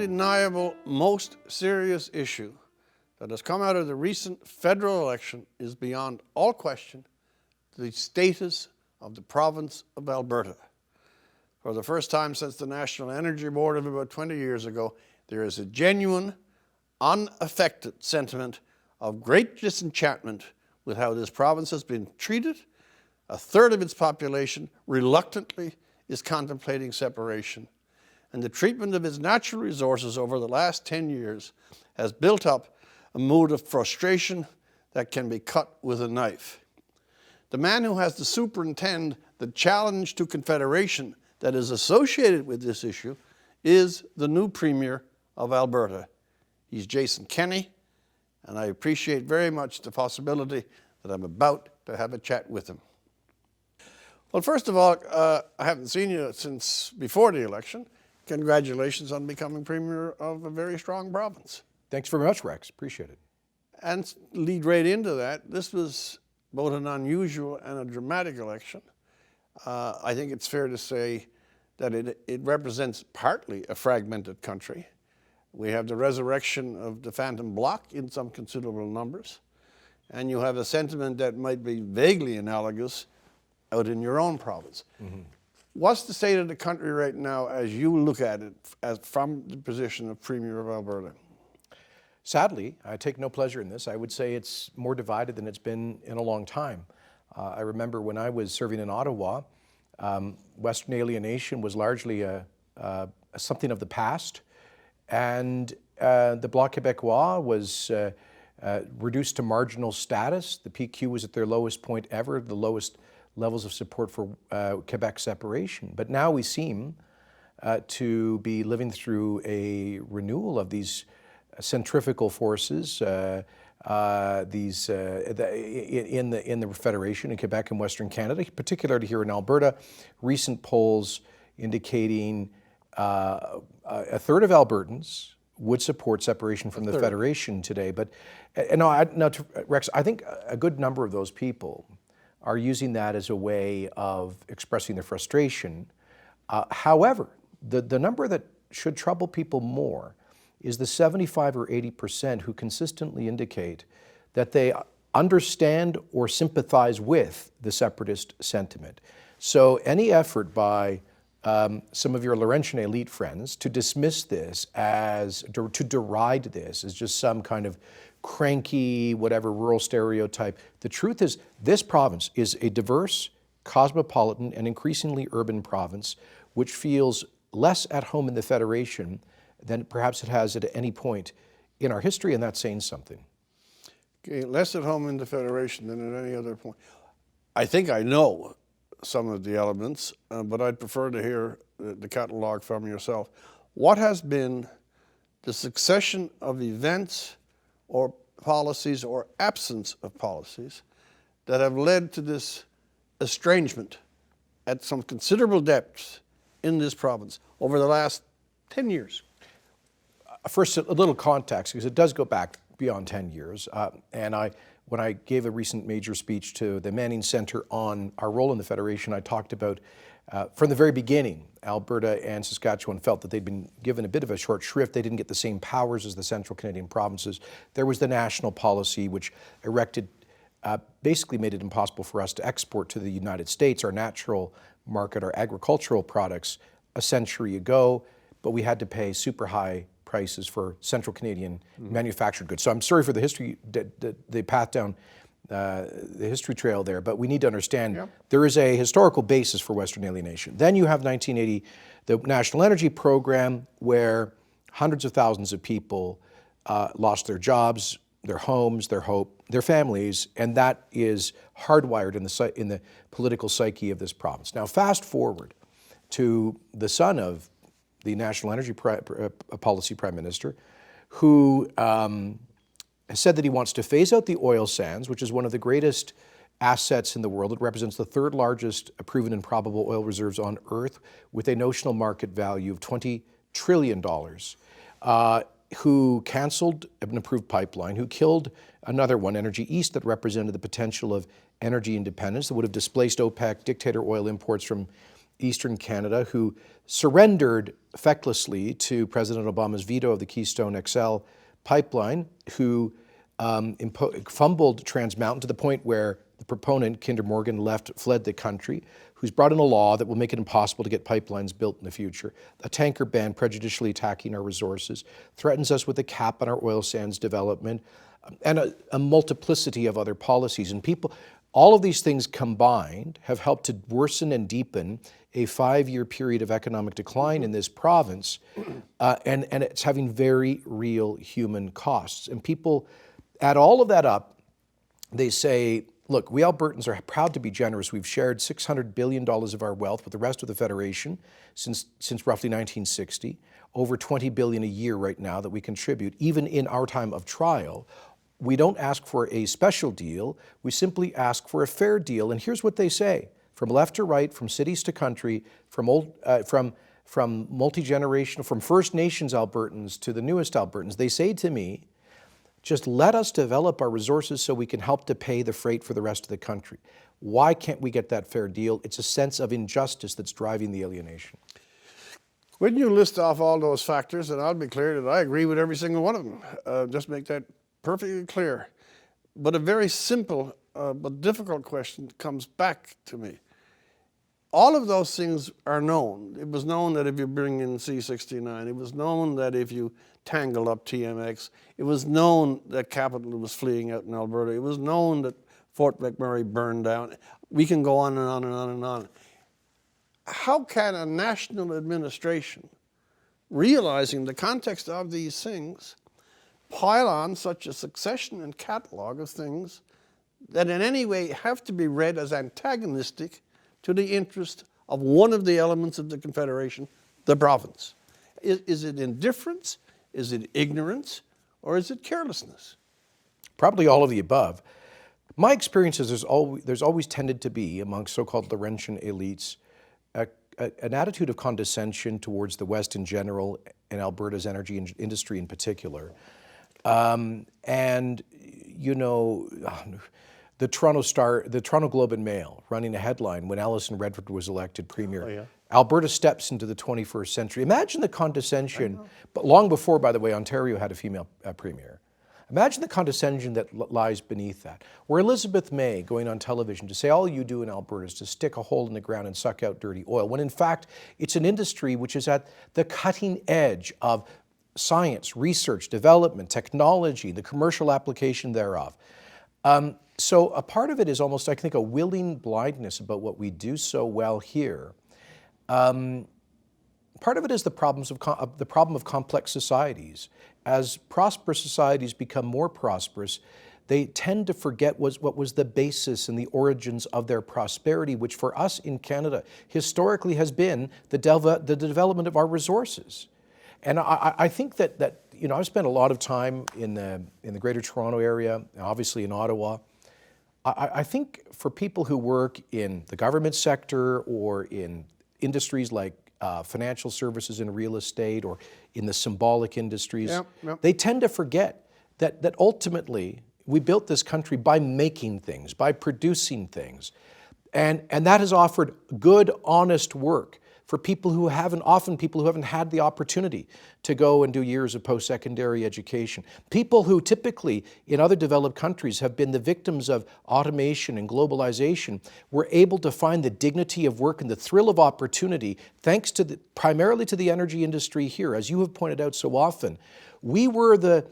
undeniable, most serious issue that has come out of the recent federal election is beyond all question the status of the province of Alberta. For the first time since the National Energy Board of about 20 years ago, there is a genuine, unaffected sentiment of great disenchantment with how this province has been treated. A third of its population reluctantly is contemplating separation, and the treatment of its natural resources over the last 10 years has built up a mood of frustration that can be cut with a knife. The man who has to superintend the challenge to confederation that is associated with this issue is the new Premier of Alberta. He's Jason Kenney, and I appreciate very much the possibility that I'm about to have a chat with him. Well, first of all, I haven't seen you since before the election. Congratulations on becoming Premier of a very strong province. Thanks very much, Rex. Appreciate it. And lead right into that, this was both an unusual and a dramatic election. I think it's fair to say that it represents partly a fragmented country. We have the resurrection of the Phantom Bloc in some considerable numbers, and you have a sentiment that might be vaguely analogous out in your own province. Mm-hmm. What's the state of the country right now as you look at it from the position of Premier of Alberta? Sadly, I take no pleasure in this. I would say it's more divided than it's been in a long time. I remember when I was serving in Ottawa, Western alienation was largely something of the past, and the Bloc Québécois was reduced to marginal status. The PQ was at their lowest point ever, the lowest levels of support for Quebec separation. But now we seem to be living through a renewal of these centrifugal forces, in the Federation in Quebec and Western Canada, particularly here in Alberta. Recent polls indicating a third of Albertans would support separation from the Federation today. But Rex, I think a good number of those people are using that as a way of expressing their frustration. However, the number that should trouble people more is the 75 or 80% who consistently indicate that they understand or sympathize with the separatist sentiment. So any effort by some of your Laurentian elite friends to dismiss this to deride this as just some kind of cranky, whatever, rural stereotype. The truth is, this province is a diverse, cosmopolitan, and increasingly urban province, which feels less at home in the Federation than perhaps it has at any point in our history, and that's saying something. Okay, less at home in the Federation than at any other point. I think I know some of the elements, but I'd prefer to hear the catalogue from yourself. What has been the succession of events or policies or absence of policies that have led to this estrangement at some considerable depths in this province over the last 10 years? First, a little context, because it does go back beyond 10 years. When I gave a recent major speech to the Manning Centre on our role in the Federation, I talked about, from the very beginning, Alberta and Saskatchewan felt that they'd been given a bit of a short shrift. They didn't get the same powers as the Central Canadian provinces. There was the national policy, which basically made it impossible for us to export to the United States our natural market, our agricultural products, a century ago, but we had to pay super high prices for Central Canadian manufactured goods. So I'm sorry for the history, the path down the history trail there, but we need to understand there is a historical basis for Western alienation. Then you have 1980, the National Energy Program, where hundreds of thousands of people lost their jobs, their homes, their hope, their families, and that is hardwired in the political psyche of this province. Now, fast forward to the son of the National Energy Policy Prime Minister, who has said that he wants to phase out the oil sands, which is one of the greatest assets in the world. It represents the third largest proven and probable oil reserves on Earth, with a notional market value of $20 trillion, who canceled an approved pipeline, who killed another one, Energy East, that represented the potential of energy independence that would have displaced OPEC dictator oil imports from Eastern Canada who surrendered fecklessly to President Obama's veto of the Keystone XL pipeline, who fumbled Trans Mountain to the point where the proponent, Kinder Morgan, fled the country, who's brought in a law that will make it impossible to get pipelines built in the future, a tanker ban prejudicially attacking our resources, threatens us with a cap on our oil sands development, and a multiplicity of other policies. And all of these things combined have helped to worsen and deepen a 5-year period of economic decline in this province, and it's having very real human costs. And people add all of that up, they say, look, we Albertans are proud to be generous. We've shared $600 billion of our wealth with the rest of the Federation since roughly 1960, over $20 billion a year right now that we contribute, even in our time of trial. We don't ask for a special deal, we simply ask for a fair deal. And here's what they say, from left to right, from cities to country, from multi-generational, from First Nations Albertans to the newest Albertans. They say to me, just let us develop our resources so we can help to pay the freight for the rest of the country. Why can't we get that fair deal? It's a sense of injustice that's driving the alienation. When you list off all those factors, and I'll be clear that I agree with every single one of them, just make that perfectly clear. But a very simple but difficult question comes back to me. All of those things are known. It was known that if you bring in C-69, it was known that if you tangle up TMX, it was known that capital was fleeing out in Alberta, it was known that Fort McMurray burned down. We can go on and on and on and on. How can a national administration, realizing the context of these things, pile on such a succession and catalog of things that in any way have to be read as antagonistic to the interest of one of the elements of the Confederation, the province? Is it indifference? Is it ignorance? Or is it carelessness? Probably all of the above. My experience is there's always tended to be, among so-called Laurentian elites, an attitude of condescension towards the West in general and Alberta's energy industry in particular. And, you know, the Toronto Globe and Mail running a headline when Alison Redford was elected Premier. Oh, yeah. Alberta steps into the 21st century. Imagine the condescension, but long before, by the way, Ontario had a female Premier. Imagine the condescension that lies beneath that. Or Elizabeth May going on television to say all you do in Alberta is to stick a hole in the ground and suck out dirty oil, when in fact it's an industry which is at the cutting edge of science, research, development, technology, the commercial application thereof. So a part of it is almost, I think, a willing blindness about what we do so well here. Part of it is the problem of complex societies. As prosperous societies become more prosperous, they tend to forget what was the basis and the origins of their prosperity, which for us in Canada historically has been the development of our resources. And I think that you know, I've spent a lot of time in the Greater Toronto area, obviously in Ottawa. I think for people who work in the government sector or in industries like financial services and real estate or in the symbolic industries, they tend to forget that ultimately we built this country by making things, by producing things. And that has offered good, honest work for people who haven't had the opportunity to go and do years of post-secondary education. People who typically in other developed countries have been the victims of automation and globalization were able to find the dignity of work and the thrill of opportunity thanks to primarily to the energy industry here. As you have pointed out so often, we were the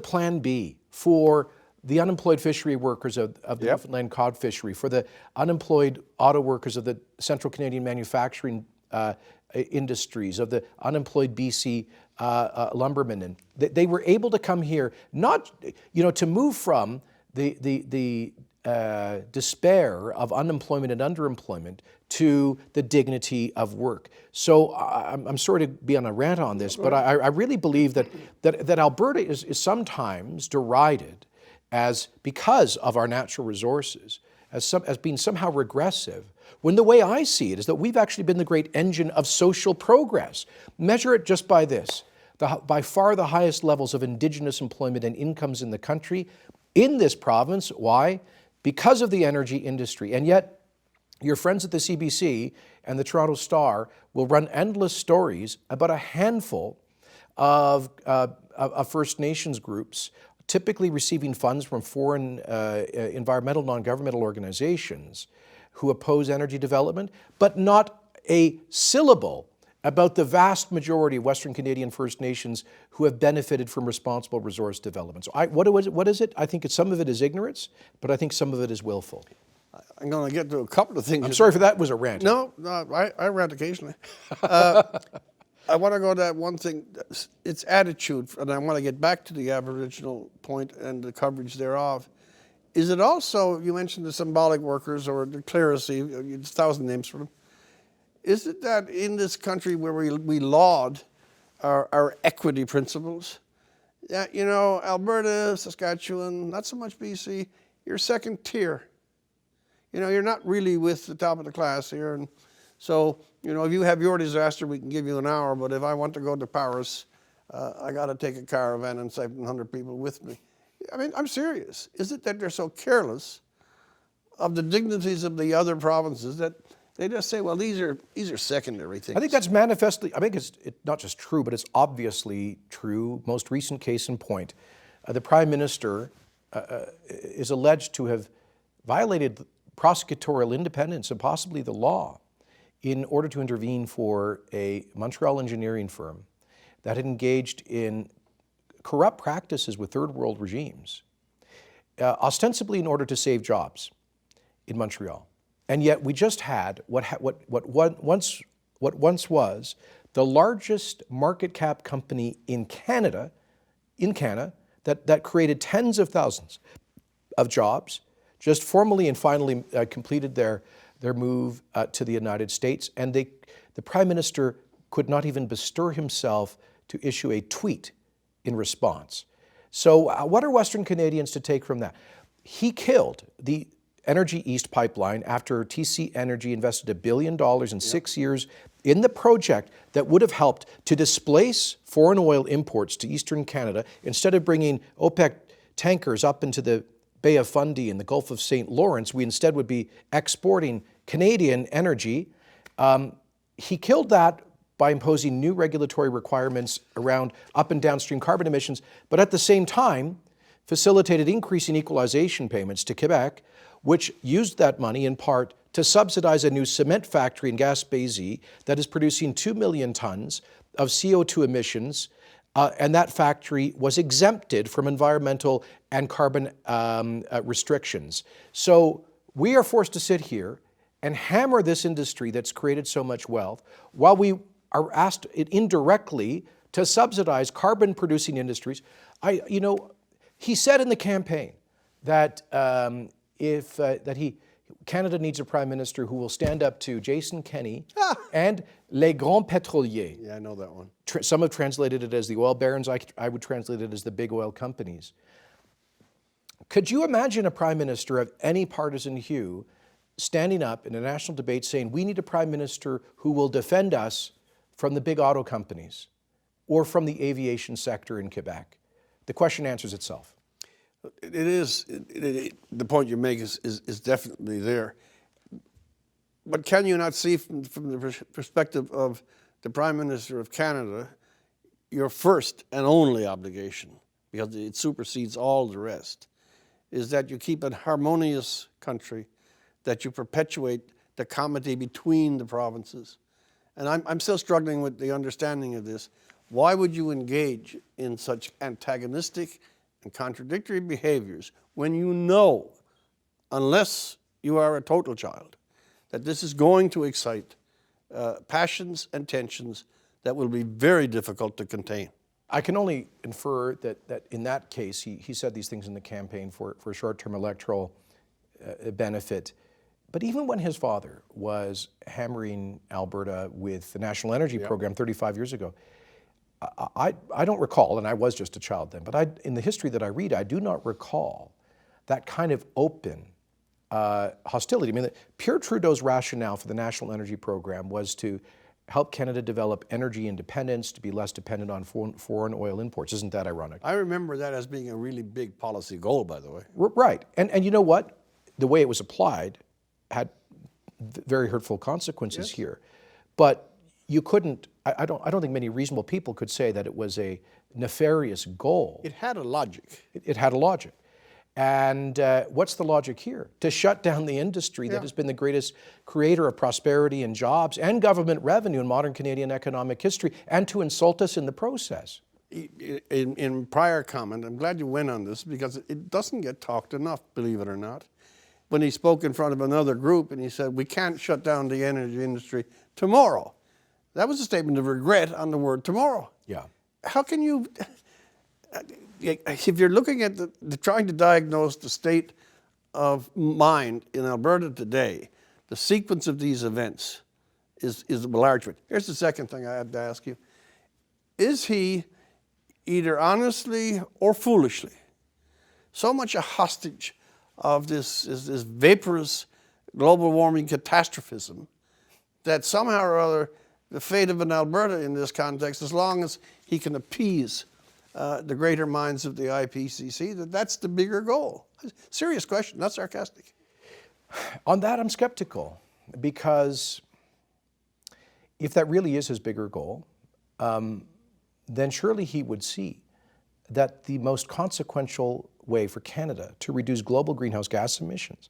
plan B for the unemployed fishery workers of the Newfoundland cod fishery, for the unemployed auto workers of the Central Canadian manufacturing industries, of the unemployed BC lumbermen. And they were able to come here, not, you know, to move from the despair of unemployment and underemployment to the dignity of work. So I'm sorry to be on a rant on this, but I really believe that Alberta is sometimes derided as, because of our natural resources, as being somehow regressive, when the way I see it is that we've actually been the great engine of social progress. Measure it just by this. By far the highest levels of Indigenous employment and incomes in the country, in this province. Why? Because of the energy industry. And yet, your friends at the CBC and the Toronto Star will run endless stories about a handful of First Nations groups, typically receiving funds from foreign environmental non-governmental organizations who oppose energy development, but not a syllable about the vast majority of Western Canadian First Nations who have benefited from responsible resource development. So what is it? I think some of it is ignorance, but I think some of it is willful. I'm going to get to a couple of things. I'm sorry for that, was a rant. No, I rant occasionally. I want to go to that one thing, it's attitude, and I want to get back to the Aboriginal point and the coverage thereof. Is it also, you mentioned the symbolic workers or the clerisy, there's 1,000 names for them. Is it that in this country where we laud our equity principles, that, you know, Alberta, Saskatchewan, not so much BC, you're second tier. You know, you're not really with the top of the class here. And so, you know, if you have your disaster, we can give you an hour, but if I want to go to Paris, I got to take a caravan and 700 people with me. I mean, I'm serious. Is it that they're so careless of the dignities of the other provinces that they just say, well, these are secondary things? I think that's manifestly, I think it's not just true, but it's obviously true. Most recent case in point, the Prime Minister is alleged to have violated prosecutorial independence and possibly the law in order to intervene for a Montreal engineering firm that had engaged in corrupt practices with third world regimes, ostensibly in order to save jobs in Montreal. And yet we just had what once was the largest market cap company in Canada that created tens of thousands of jobs, just formally and finally completed their move to the United States. And the Prime Minister could not even bestir himself to issue a tweet in response. So what are Western Canadians to take from that? He killed the Energy East pipeline after TC Energy invested $1 billion in 6 years in the project that would have helped to displace foreign oil imports to Eastern Canada. Instead of bringing OPEC tankers up into the Bay of Fundy and the Gulf of St. Lawrence, we instead would be exporting Canadian energy. He killed that by imposing new regulatory requirements around up and downstream carbon emissions, but at the same time facilitated increasing equalization payments to Quebec, which used that money in part to subsidize a new cement factory in Gaspésie that is producing 2 million tons of CO2 emissions, and that factory was exempted from environmental and carbon restrictions. So we are forced to sit here and hammer this industry that's created so much wealth while we are asked indirectly to subsidize carbon-producing industries. He said in the campaign that Canada needs a prime minister who will stand up to Jason Kenney and les grands pétroliers. Yeah, I know that one. Some have translated it as the oil barons. I would translate it as the big oil companies. Could you imagine a prime minister of any partisan hue standing up in a national debate saying, we need a prime minister who will defend us from the big auto companies or from the aviation sector in Quebec? The question answers itself. It is, the point you make is definitely there. But can you not see from the perspective of the Prime Minister of Canada, your first and only obligation, because it supersedes all the rest, is that you keep a harmonious country, that you perpetuate the comity between the provinces. And I'm still struggling with the understanding of this. Why would you engage in such antagonistic and contradictory behaviors when you know, unless you are a total child, that this is going to excite passions and tensions that will be very difficult to contain? I can only infer that in that case, he said these things in the campaign for short-term electoral benefit. But even when his father was hammering Alberta with the National Energy Program 35 years ago, I don't recall, and I was just a child then, but in the history that I read, I do not recall that kind of open hostility. I mean, Pierre Trudeau's rationale for the National Energy Program was to help Canada develop energy independence, to be less dependent on foreign oil imports. Isn't that ironic? I remember that as being a really big policy goal, by the way. Right. And you know what? The way it was applied had very hurtful consequences Yes. here. But you couldn't, I don't think many reasonable people could say that it was a nefarious goal. It had a logic. It had a logic. And what's the logic here? To shut down the industry that has been the greatest creator of prosperity and jobs and government revenue in modern Canadian economic history, and to insult us in the process. In prior comment, I'm glad you went on this because it doesn't get talked enough, believe it or not. When he spoke in front of another group and he said, we can't shut down the energy industry tomorrow. That was a statement of regret on the word tomorrow. Yeah. How can you, if you're looking at trying to diagnose the state of mind in Alberta today, the sequence of these events is a large one. Here's the second thing I had to ask you. Is he either honestly or foolishly so much a hostage of this vaporous global warming catastrophism that somehow or other the fate of an Alberta in this context, as long as he can appease the greater minds of the IPCC, that's the bigger goal? Serious question, not sarcastic. On that, I'm skeptical, because if that really is his bigger goal, then surely he would see that the most consequential way for Canada to reduce global greenhouse gas emissions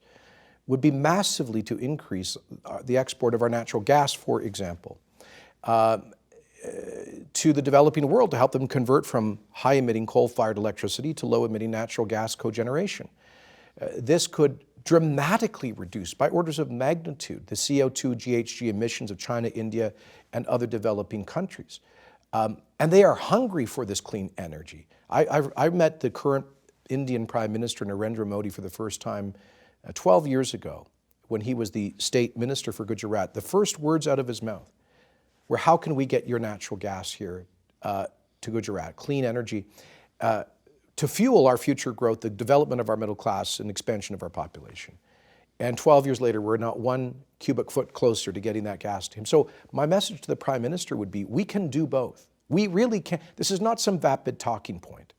would be massively to increase the export of our natural gas, for example, to the developing world, to help them convert from high-emitting coal-fired electricity to low-emitting natural gas cogeneration. This could dramatically reduce, by orders of magnitude, the CO2 GHG emissions of China, India, and other developing countries. And they are hungry for this clean energy. I met the current Indian Prime Minister, Narendra Modi, for the first time 12 years ago, when he was the state minister for Gujarat. The first words out of his mouth were, how can we get your natural gas here to Gujarat, clean energy, to fuel our future growth, the development of our middle class and expansion of our population. And 12 years later, we're not 1 cubic foot closer to getting that gas to him. So my message to the Prime Minister would be, we can do both. We really can. This is not some vapid talking point.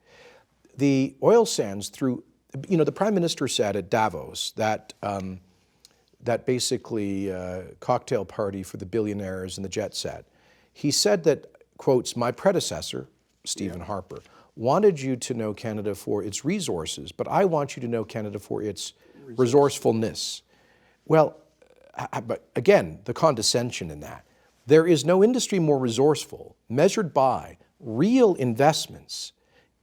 The oil sands through, the Prime Minister said at Davos that that basically cocktail party for the billionaires and the jet set. He said that, quotes, my predecessor, Stephen Harper, wanted you to know Canada for its resources, but I want you to know Canada for its resourcefulness. Well, but again, the condescension in that. There is no industry more resourceful, measured by real investments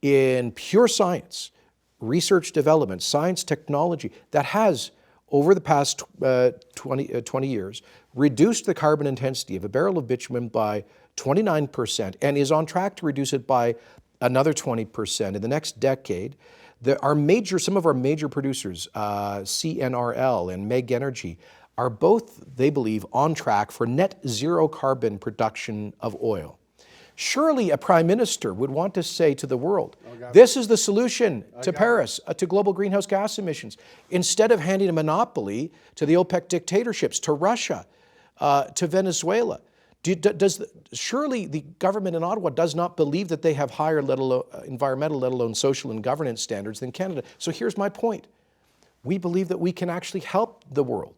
in pure science, research development, science technology, that has, over the past 20 years, reduced the carbon intensity of a barrel of bitumen by 29% and is on track to reduce it by another 20% in the next decade. Some of our major producers, CNRL and Meg Energy, are both, they believe, on track for net zero carbon production of oil. Surely a prime minister would want to say to the world, this is the solution to Paris, to global greenhouse gas emissions, instead of handing a monopoly to the OPEC dictatorships, to Russia, to Venezuela. Surely the government in Ottawa does not believe that they have higher environmental, let alone social and governance standards than Canada. So here's my point. We believe that we can actually help the world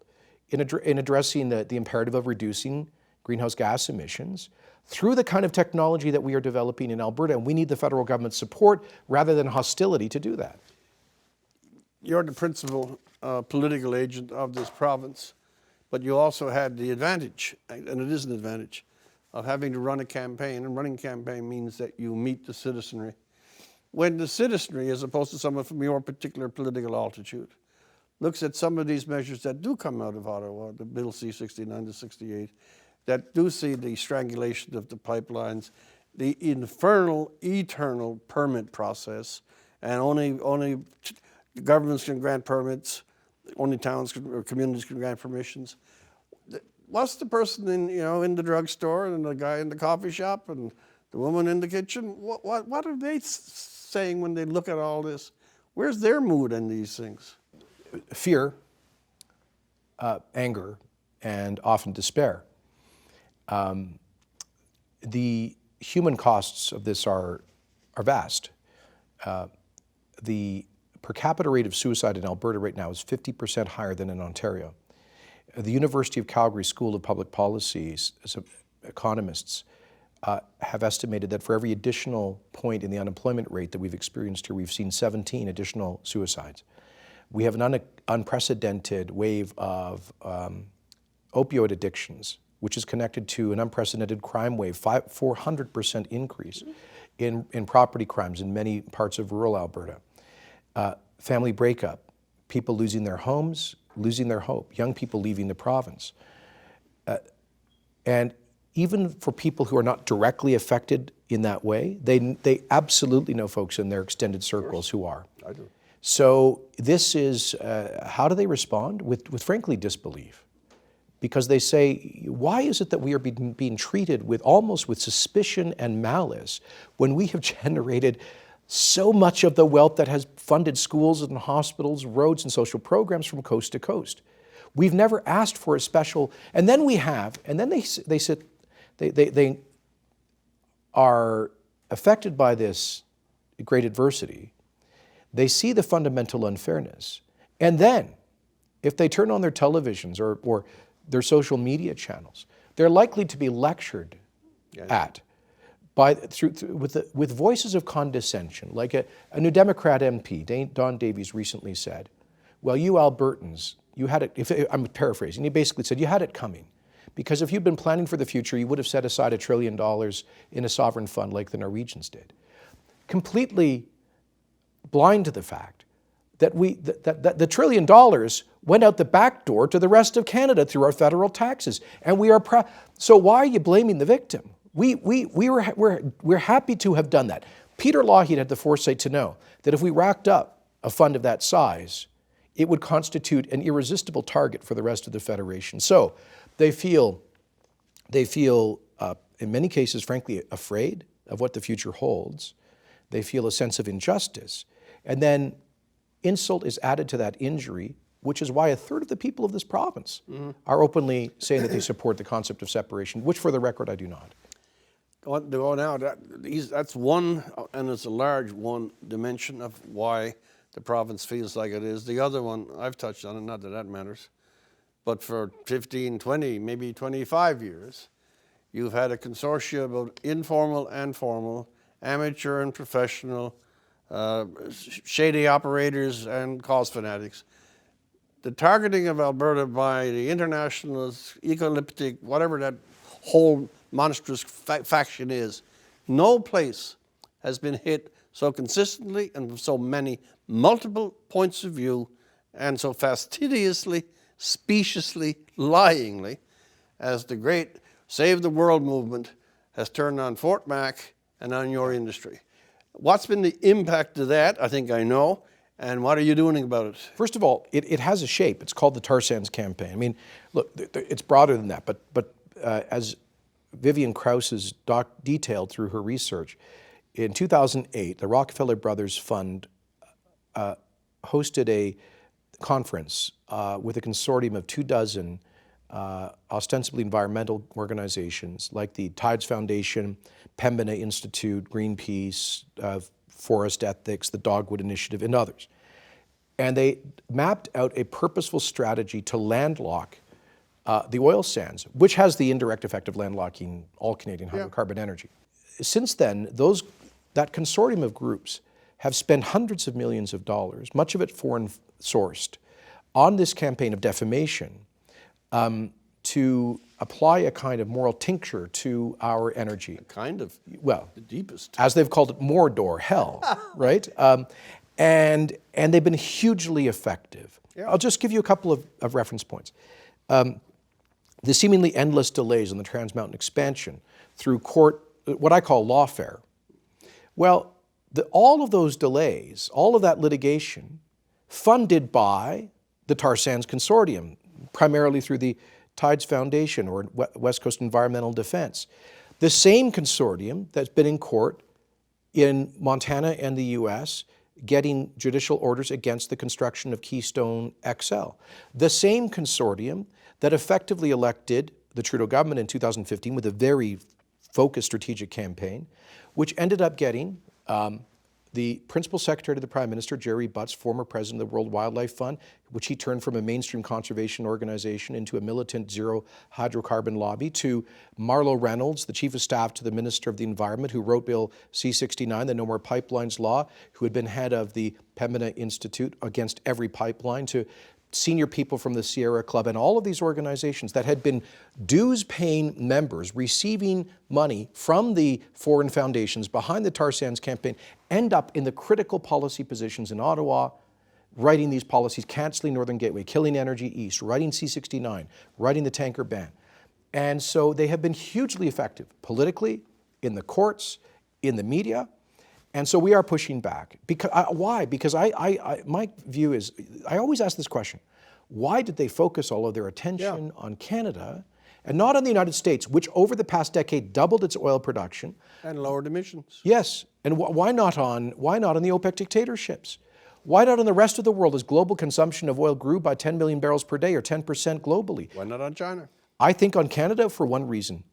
in addressing the imperative of reducing greenhouse gas emissions through the kind of technology that we are developing in Alberta, and we need the federal government's support rather than hostility to do that. You're the principal political agent of this province, but you also had the advantage, and it is an advantage, of having to run a campaign, and running a campaign means that you meet the citizenry. When the citizenry, as opposed to someone from your particular political altitude, looks at some of these measures that do come out of Ottawa, the Bill C-69 to 68, that do see the strangulation of the pipelines, the infernal, eternal permit process, and only governments can grant permits, only towns or communities can grant permissions. What's the person in the drugstore and the guy in the coffee shop and the woman in the kitchen? What are they saying when they look at all this? Where's their mood in these things? Fear, anger, and often despair. The human costs of this are vast. The per capita rate of suicide in Alberta right now is 50% higher than in Ontario. The University of Calgary School of Public Policy's economists have estimated that for every additional point in the unemployment rate that we've experienced here, we've seen 17 additional suicides. We have an unprecedented wave of opioid addictions, which is connected to an unprecedented crime wave, 400% increase in property crimes in many parts of rural Alberta. Family breakup, people losing their homes, losing their hope, young people leaving the province. And even for people who are not directly affected in that way, they absolutely know folks in their extended circles who are. I do. So this is, how do they respond? With frankly, disbelief. Because they say, why is it that we are being treated with almost with suspicion and malice when we have generated so much of the wealth that has funded schools and hospitals, roads and social programs from coast to coast? We've never asked for a special, and then we have, and then they are affected by this great adversity. They see the fundamental unfairness. And then, if they turn on their televisions or their social media channels, they're likely to be lectured at with voices of condescension, like a New Democrat MP, Don Davies, recently said, well, you Albertans, you had it, I'm paraphrasing, he basically said, you had it coming. Because if you'd been planning for the future, you would have set aside $1 trillion in a sovereign fund like the Norwegians did. Completely blind to the fact that that the $1 trillion went out the back door to the rest of Canada through our federal taxes. And we are proud. So why are you blaming the victim? We're happy to have done that. Peter Lougheed had the foresight to know that if we racked up a fund of that size, it would constitute an irresistible target for the rest of the Federation. So they feel in many cases, frankly, afraid of what the future holds. They feel a sense of injustice. And then insult is added to that injury, which is why 1/3 of the people of this province are openly saying that they support the concept of separation, which for the record, I do not. That's one, and it's a large one dimension of why the province feels like it is. The other one, I've touched on it, not that that matters, but for 15, 20, maybe 25 years, you've had a consortium of informal and formal, amateur and professional, shady operators and cause fanatics. The targeting of Alberta by the internationalists, ecolyptic, whatever that whole monstrous faction is, no place has been hit so consistently and from so many multiple points of view and so fastidiously, speciously, lyingly as the great Save the World movement has turned on Fort Mac and on your industry. What's been the impact of that? I think I know. And what are you doing about it? First of all, it has a shape. It's called the Tar Sands Campaign. I mean, look, it's broader than that. But as Vivian Krause has detailed through her research, in 2008, the Rockefeller Brothers Fund hosted a conference with a consortium of 24 ostensibly environmental organizations like the Tides Foundation, Pembina Institute, Greenpeace, Forest Ethics, the Dogwood Initiative, and others. And they mapped out a purposeful strategy to landlock the oil sands, which has the indirect effect of landlocking all Canadian hydrocarbon energy. Since then, that consortium of groups have spent hundreds of millions of dollars, much of it foreign sourced, on this campaign of defamation to apply a kind of moral tincture to our energy. Kind of. Well, the deepest. As they've called it, Mordor, hell, right? And they've been hugely effective. Yeah. I'll just give you a couple of reference points. The seemingly endless delays on the Trans Mountain expansion through court, what I call lawfare. Well, all of those delays, all of that litigation, funded by the Tar Sands Consortium, primarily through the Tides Foundation or West Coast Environmental Defense. The same consortium that's been in court in Montana and the US getting judicial orders against the construction of Keystone XL. The same consortium that effectively elected the Trudeau government in 2015 with a very focused strategic campaign, which ended up getting the principal secretary to the Prime Minister, Jerry Butts, former president of the World Wildlife Fund, which he turned from a mainstream conservation organization into a militant zero hydrocarbon lobby, to Marlo Reynolds, the chief of staff to the Minister of the Environment, who wrote Bill C-69, the No More Pipelines law, who had been head of the Pembina Institute against every pipeline, to senior people from the Sierra Club, and all of these organizations that had been dues-paying members receiving money from the foreign foundations behind the tar sands campaign end up in the critical policy positions in Ottawa, writing these policies, cancelling Northern Gateway, killing Energy East, writing C-69, writing the tanker ban. And so they have been hugely effective politically, in the courts, in the media. And so we are pushing back. Because, why? Because my view is, I always ask this question, why did they focus all of their attention on Canada and not on the United States, which over the past decade doubled its oil production? And lowered emissions. Yes, and why not on the OPEC dictatorships? Why not on the rest of the world as global consumption of oil grew by 10 million barrels per day or 10% globally? Why not on China? I think on Canada for one reason.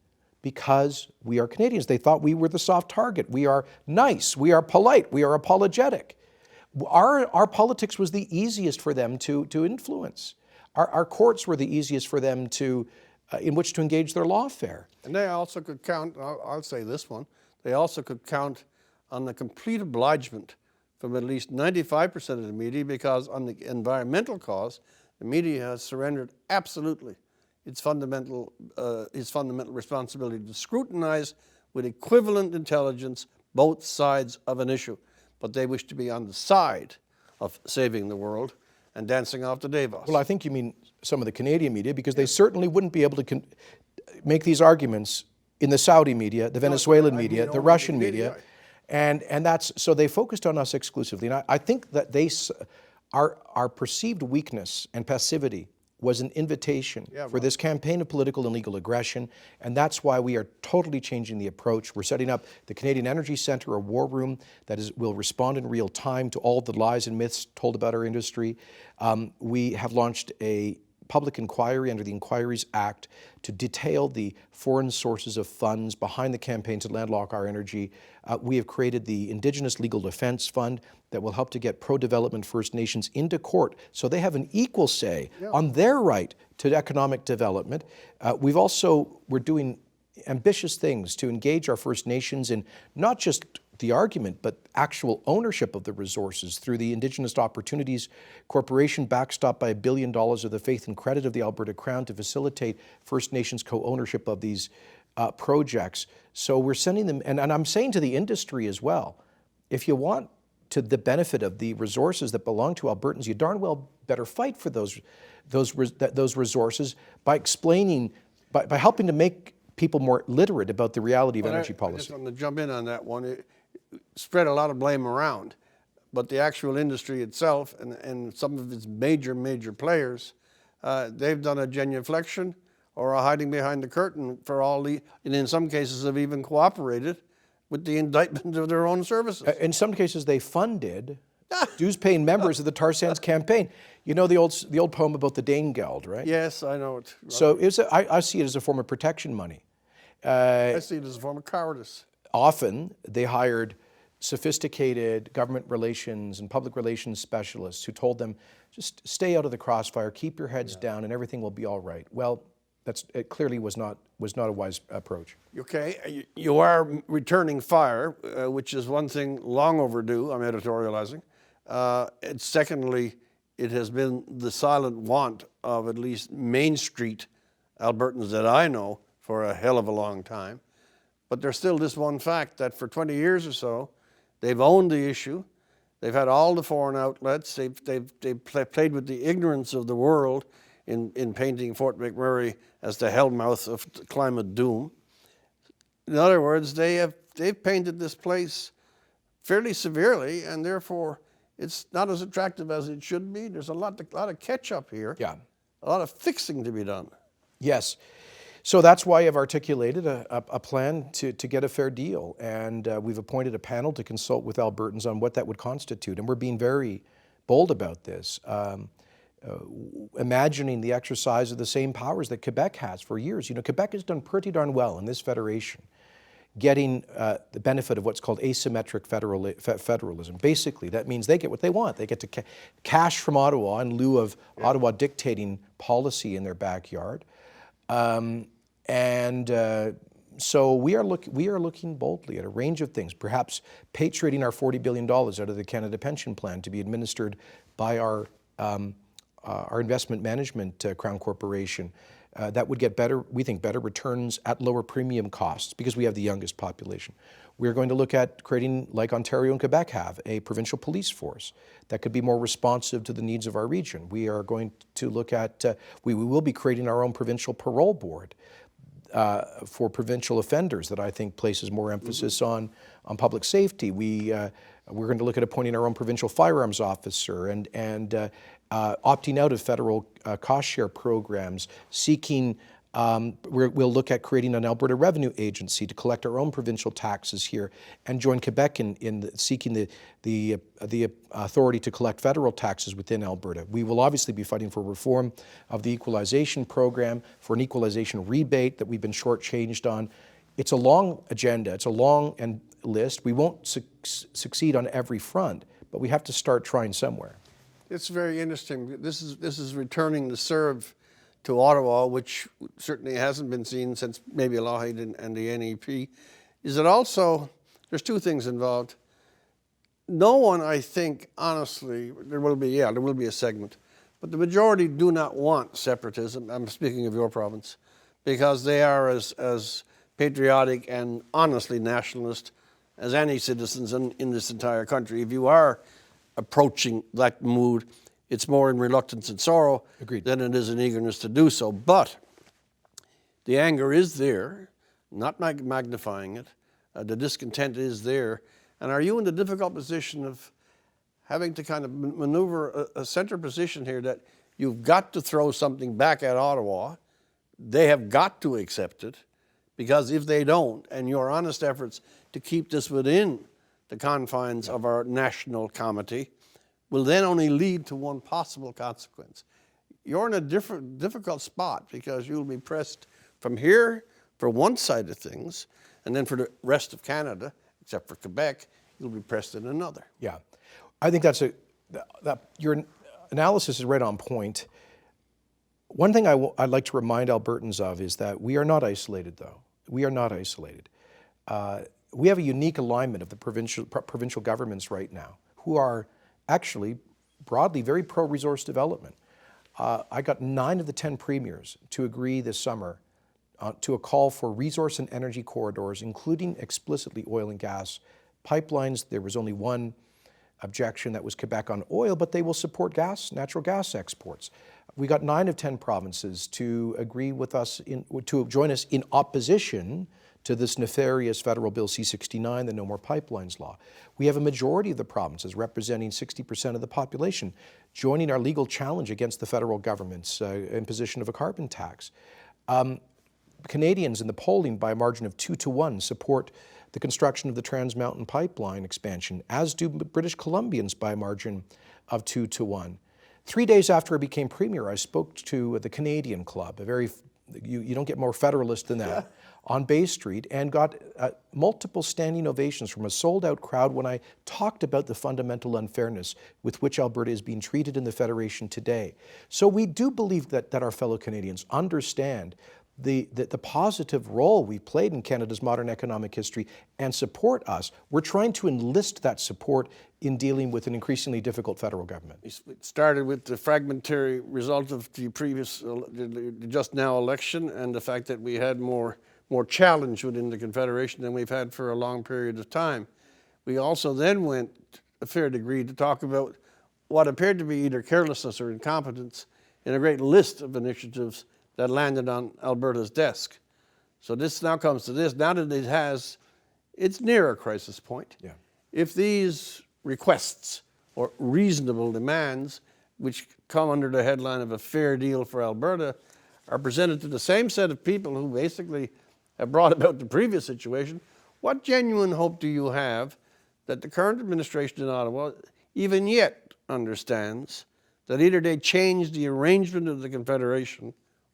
Because we are Canadians. They thought we were the soft target. We are nice, we are polite, we are apologetic. Our politics was the easiest for them to influence. Our courts were the easiest for them to, in which to engage their lawfare. And they also could count, I'll say this one, they also could count on the complete obligement from at least 95% of the media, because on the environmental cause, the media has surrendered absolutely its fundamental responsibility to scrutinize with equivalent intelligence both sides of an issue. But they wish to be on the side of saving the world and dancing off to Davos. Well, I think you mean some of the Canadian media, because they certainly wouldn't be able to make these arguments in the Saudi media, the Venezuelan media, the Russian media. And that's, so they focused on us exclusively. And I think that our perceived weakness and passivity was an invitation for this campaign of political and legal aggression, and that's why we are totally changing the approach. We're setting up the Canadian Energy Centre, a war room that will respond in real time to all the lies and myths told about our industry. We have launched a public inquiry under the Inquiries Act to detail the foreign sources of funds behind the campaign to landlock our energy. We have created the Indigenous Legal Defence Fund that will help to get pro-development First Nations into court so they have an equal say on their right to economic development. We're doing ambitious things to engage our First Nations in not just the argument, but actual ownership of the resources through the Indigenous Opportunities Corporation, backstopped by $1 billion of the faith and credit of the Alberta Crown to facilitate First Nations co-ownership of these projects. So we're sending them, and I'm saying to the industry as well, if you want to the benefit of the resources that belong to Albertans, you darn well better fight for those resources by explaining, by helping to make people more literate about the reality of energy policy. I just want to jump in on that one. It spread a lot of blame around, but the actual industry itself and some of its major players, they've done a genuflection or a hiding behind the curtain for all the, and in some cases have even cooperated with the indictment of their own services. In some cases, they funded dues-paying members of the tar sands campaign. You know the old poem about the Danegeld, right? Yes, I know it. So I see it as a form of protection money. I see it as a form of cowardice. Often, they hired sophisticated government relations and public relations specialists who told them, just stay out of the crossfire, keep your heads down, and everything will be all right. Well, it clearly was not a wise approach. Okay, you are returning fire, which is one thing long overdue. I'm editorializing. And secondly, it has been the silent want of at least Main Street Albertans that I know for a hell of a long time. But there's still this one fact that for 20 years or so, they've owned the issue. They've had all the foreign outlets. They've played with the ignorance of the world in painting Fort McMurray as the hellmouth of climate doom. In other words, they've painted this place fairly severely, and therefore it's not as attractive as it should be. There's a lot of catch-up here. Yeah. A lot of fixing to be done. Yes. So that's why I've articulated a plan to get a fair deal. And we've appointed a panel to consult with Albertans on what that would constitute. And we're being very bold about this, imagining the exercise of the same powers that Quebec has for years. You know, Quebec has done pretty darn well in this federation getting the benefit of what's called asymmetric federalism. Basically, that means they get what they want. They get to cash from Ottawa in lieu of Ottawa dictating policy in their backyard. So we are looking boldly at a range of things, perhaps patriating our $40 billion out of the Canada Pension Plan to be administered by our investment management Crown Corporation. That would get better, we think, better returns at lower premium costs because we have the youngest population. We're going to look at creating, like Ontario and Quebec have, a provincial police force that could be more responsive to the needs of our region. We are going to look at, we will be creating our own provincial parole board for provincial offenders that I think places more emphasis on public safety. We're going to look at appointing our own provincial firearms officer and opting out of federal cost share programs, seeking, we'll look at creating an Alberta Revenue Agency to collect our own provincial taxes here and join Quebec in seeking the authority to collect federal taxes within Alberta. We will obviously be fighting for reform of the equalization program, for an equalization rebate that we've been shortchanged on. It's a long agenda, it's a long list. We won't succeed on every front, but we have to start trying somewhere. It's very interesting. This is returning the serve to Ottawa, which certainly hasn't been seen since maybe Lougheed and the NEP. Is it also, there's two things involved. No one, I think, honestly, there will be a segment, but the majority do not want separatism. I'm speaking of your province, because they are as patriotic and honestly nationalist as any citizens in this entire country. If you are approaching that mood, it's more in reluctance and sorrow than it is in eagerness to do so. But the anger is there, not magnifying it. The discontent is there. And are you in the difficult position of having to kind of maneuver a center position here that you've got to throw something back at Ottawa? They have got to accept it, because if they don't, and your honest efforts to keep this within the confines of our national comity will then only lead to one possible consequence. You're in a difficult spot because you'll be pressed from here for one side of things, and then for the rest of Canada, except for Quebec, you'll be pressed in another. Yeah, I think your analysis is right on point. One thing I'd like to remind Albertans of is that we are not isolated, though. We are not isolated. We have a unique alignment of the provincial governments right now, who are actually broadly very pro-resource development. I got 9 of the 10 premiers to agree this summer to a call for resource and energy corridors, including explicitly oil and gas pipelines. There was only one objection, that was Quebec on oil, but they will support natural gas exports. We got 9 of 10 provinces to agree with us, to join us in opposition to this nefarious federal bill C-69, the No More Pipelines law. We have a majority of the provinces, representing 60% of the population, joining our legal challenge against the federal government's imposition of a carbon tax. Canadians in the polling, by a margin of 2-1, support the construction of the Trans Mountain Pipeline expansion, as do British Columbians by a margin of 2-1. 3 days after I became Premier, I spoke to the Canadian Club, you don't get more federalist than that, on Bay Street, and got multiple standing ovations from a sold-out crowd when I talked about the fundamental unfairness with which Alberta is being treated in the Federation today. So we do believe that our fellow Canadians understand the positive role we played in Canada's modern economic history and support us. We're trying to enlist that support in dealing with an increasingly difficult federal government. It started with the fragmentary result of the previous, the just now election, and the fact that we had more challenge within the Confederation than we've had for a long period of time. We also then went a fair degree to talk about what appeared to be either carelessness or incompetence in a great list of initiatives that landed on Alberta's desk. So this now comes to this. Now that it's near a crisis point. Yeah. If these requests or reasonable demands, which come under the headline of a fair deal for Alberta, are presented to the same set of people who basically have brought about the previous situation, what genuine hope do you have that the current administration in Ottawa even yet understands that either they change the arrangement of the Confederation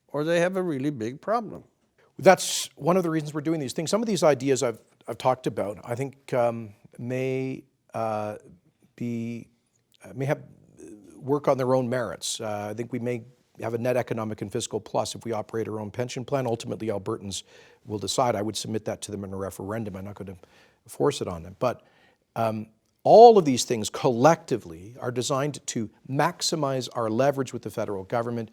or they have a really big problem? That's one of the reasons we're doing these things. Some of these ideas I've I've talked about, I think may have work on their own merits. I think we may have a net economic and fiscal plus if we operate our own pension plan. Ultimately, Albertans will decide. I would submit that to them in a referendum. I'm not going to force it on them. But all of these things collectively are designed to maximize our leverage with the federal government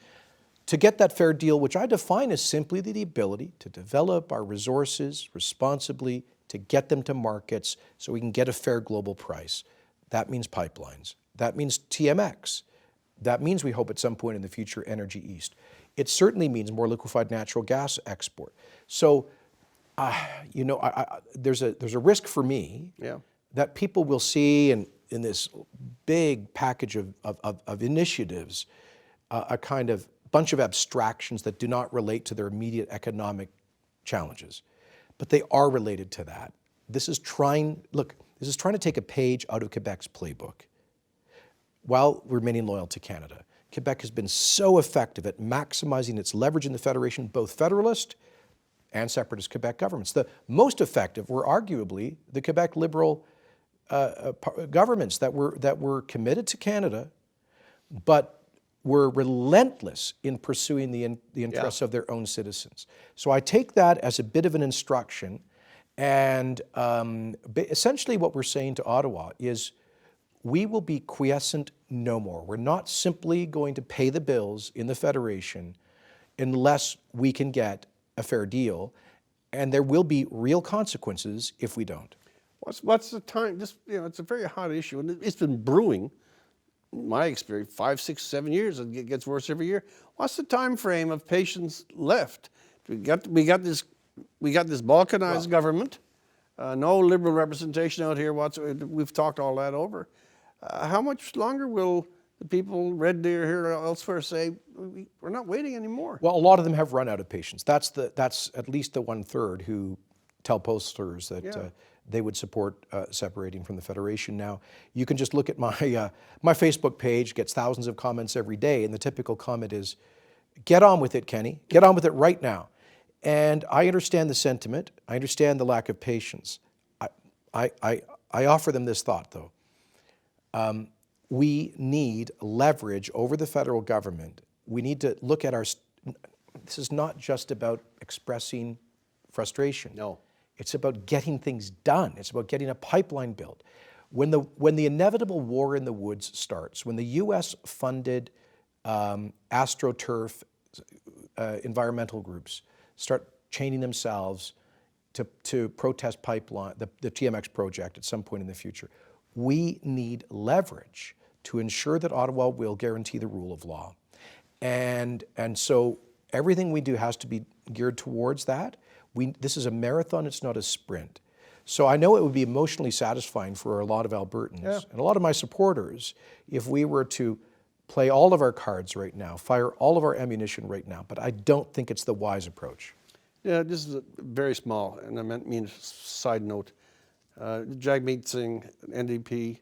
to get that fair deal, which I define as simply the ability to develop our resources responsibly, to get them to markets so we can get a fair global price. That means pipelines. That means TMX. That means, we hope at some point in the future, Energy East. It certainly means more liquefied natural gas export. So, there's a risk for me that people will see in this big package of initiatives a kind of bunch of abstractions that do not relate to their immediate economic challenges. But they are related to that. This is trying to take a page out of Quebec's playbook while remaining loyal to Canada. Quebec has been so effective at maximizing its leverage in the Federation, both federalist and separatist Quebec governments. The most effective were arguably the Quebec Liberal governments that were committed to Canada, but were relentless in pursuing the interests of their own citizens. So I take that as a bit of an instruction, and essentially what we're saying to Ottawa is, we will be quiescent no more. We're not simply going to pay the bills in the Federation unless we can get a fair deal, and there will be real consequences if we don't. What's the time? It's a very hot issue, and it's been brewing, in my experience, 5, 6, 7 years. It gets worse every year. What's the time frame of patience left? We got this balkanized government, no Liberal representation out here whatsoever. We've talked all that over. How much longer will the people, Red Deer here or elsewhere, say, we're not waiting anymore? Well, a lot of them have run out of patience. That's at least the 1/3 who tell pollsters that they would support separating from the Federation. Now, you can just look at my my Facebook page, gets thousands of comments every day, and the typical comment is, get on with it, Kenney. Get on with it right now. And I understand the sentiment. I understand the lack of patience. I offer them this thought, though. We need leverage over the federal government. We need to look at this is not just about expressing frustration. No. It's about getting things done. It's about getting a pipeline built. When the inevitable war in the woods starts, when the U.S. funded AstroTurf environmental groups start chaining themselves to protest pipeline, the TMX project at some point in the future, we need leverage to ensure that Ottawa will guarantee the rule of law. And so everything we do has to be geared towards that. This is a marathon, it's not a sprint. So I know it would be emotionally satisfying for a lot of Albertans and a lot of my supporters if we were to play all of our cards right now, fire all of our ammunition right now, but I don't think it's the wise approach. Yeah, this is a very small, and I mean side note. Jagmeet Singh, NDP,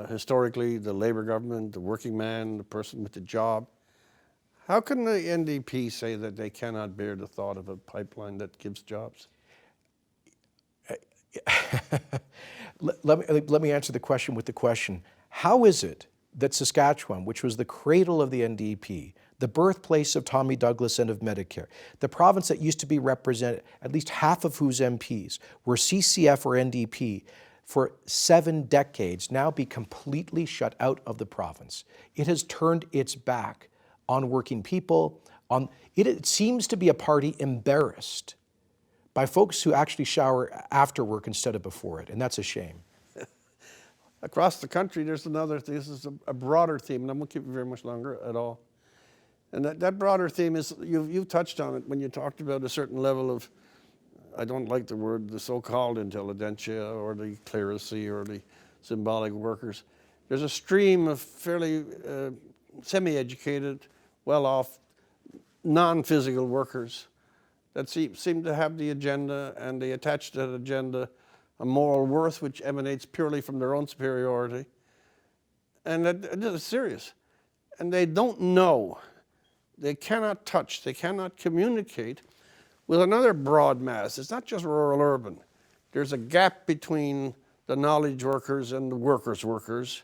historically the Labour government, the working man, the person with the job. How can the NDP say that they cannot bear the thought of a pipeline that gives jobs? Let me answer the question with the question. How is it that Saskatchewan, which was the cradle of the NDP, the birthplace of Tommy Douglas and of Medicare, the province that used to be represented, at least half of whose MPs were CCF or NDP, for 7 decades, now be completely shut out of the province? It has turned its back on working people. It seems to be a party embarrassed by folks who actually shower after work instead of before it, and that's a shame. Across the country, there's another thing. This is a broader theme, and I won't keep you very much longer at all. And that broader theme is, you've touched on it when you talked about a certain level of, I don't like the word, the so-called intelligentsia or the clerisy or the symbolic workers. There's a stream of fairly semi-educated, well-off, non-physical workers that seem to have the agenda, and they attach to that agenda a moral worth which emanates purely from their own superiority. And that is serious. And they don't know. They cannot touch, they cannot communicate with another broad mass. It's not just rural urban. there's a gap between the knowledge workers and the workers,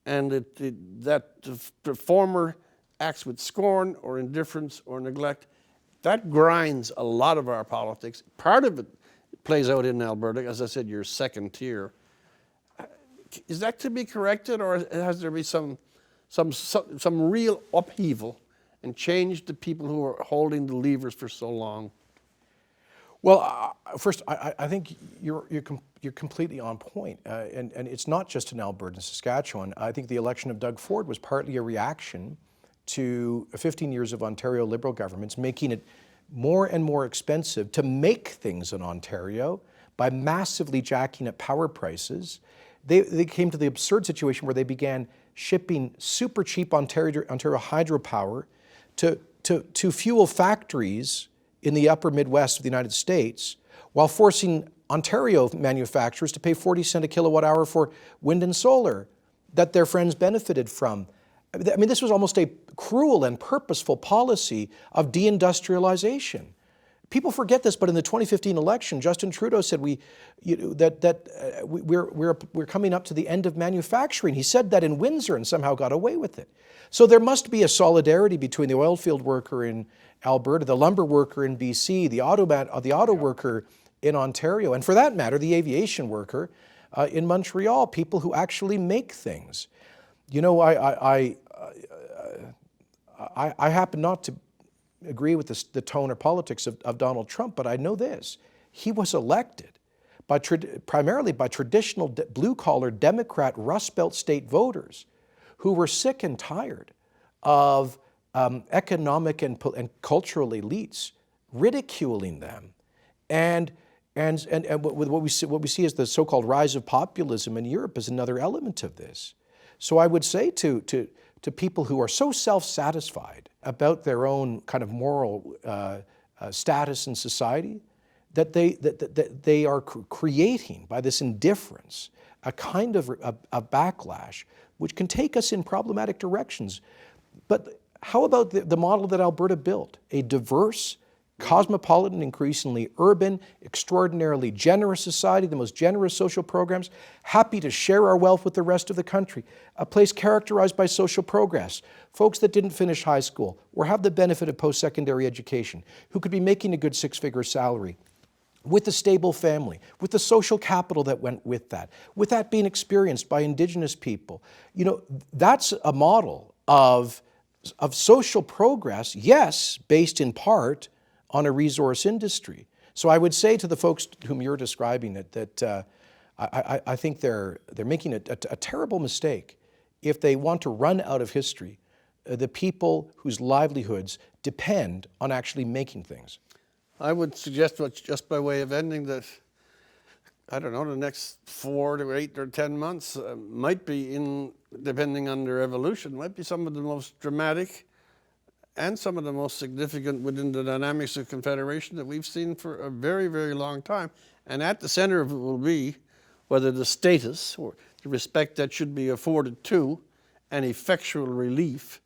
and that the former acts with scorn or indifference or neglect. That grinds a lot of our politics. Part of it plays out in Alberta. As I said, you're second tier. Is that to be corrected, or has there been some real upheaval and change the people who are holding the levers for so long? Well, first, I think you're completely on point, and it's not just in Alberta and Saskatchewan. I think the election of Doug Ford was partly a reaction to 15 years of Ontario Liberal governments making it more and more expensive to make things in Ontario by massively jacking up power prices. They came to the absurd situation where they began shipping super cheap Ontario hydropower to fuel factories in the upper Midwest of the United States, while forcing Ontario manufacturers to pay 40 cents a kilowatt hour for wind and solar that their friends benefited from. I mean, this was almost a cruel and purposeful policy of deindustrialization. People forget this, but in the 2015 election, Justin Trudeau said we're coming up to the end of manufacturing. He said that in Windsor and somehow got away with it. So there must be a solidarity between the oil field worker in Alberta, the lumber worker in BC, the auto worker in Ontario, and for that matter, the aviation worker in Montreal, people who actually make things. You know, I happen not to agree with the tone or politics of Donald Trump, but I know this. He was elected primarily by traditional blue-collar Democrat Rust Belt state voters who were sick and tired of economic and cultural elites ridiculing them. And what we see as the so-called rise of populism in Europe is another element of this. So I would say to people who are so self-satisfied about their own kind of moral status in society, that they are creating, by this indifference, a kind of a backlash which can take us in problematic directions. But how about the model that Alberta built? A diverse, cosmopolitan, increasingly urban, extraordinarily generous society, the most generous social programs, happy to share our wealth with the rest of the country, a place characterized by social progress, folks that didn't finish high school or have the benefit of post-secondary education, who could be making a good six-figure salary, with a stable family, with the social capital that went with that being experienced by Indigenous people. You know, that's a model of social progress, yes, based in part on a resource industry. So I would say to the folks whom you're describing that I think they're making a terrible mistake if they want to run out of history the people whose livelihoods depend on actually making things. I would suggest, just by way of ending, that, I don't know, the next 4 to 8 or 10 months might be, depending on their evolution, might be some of the most dramatic and some of the most significant within the dynamics of Confederation that we've seen for a very, very long time. And at the center of it will be whether the status, or the respect that should be afforded to, and effectual relief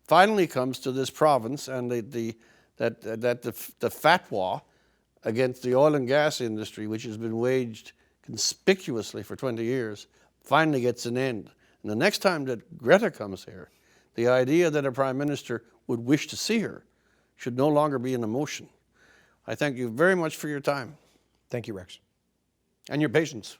finally comes to this province, and the fatwa against the oil and gas industry, which has been waged conspicuously for 20 years, finally gets an end. And the next time that Greta comes here, the idea that a Prime Minister would wish to see her should no longer be an emotion. I thank you very much for your time. Thank you, Rex. And your patience.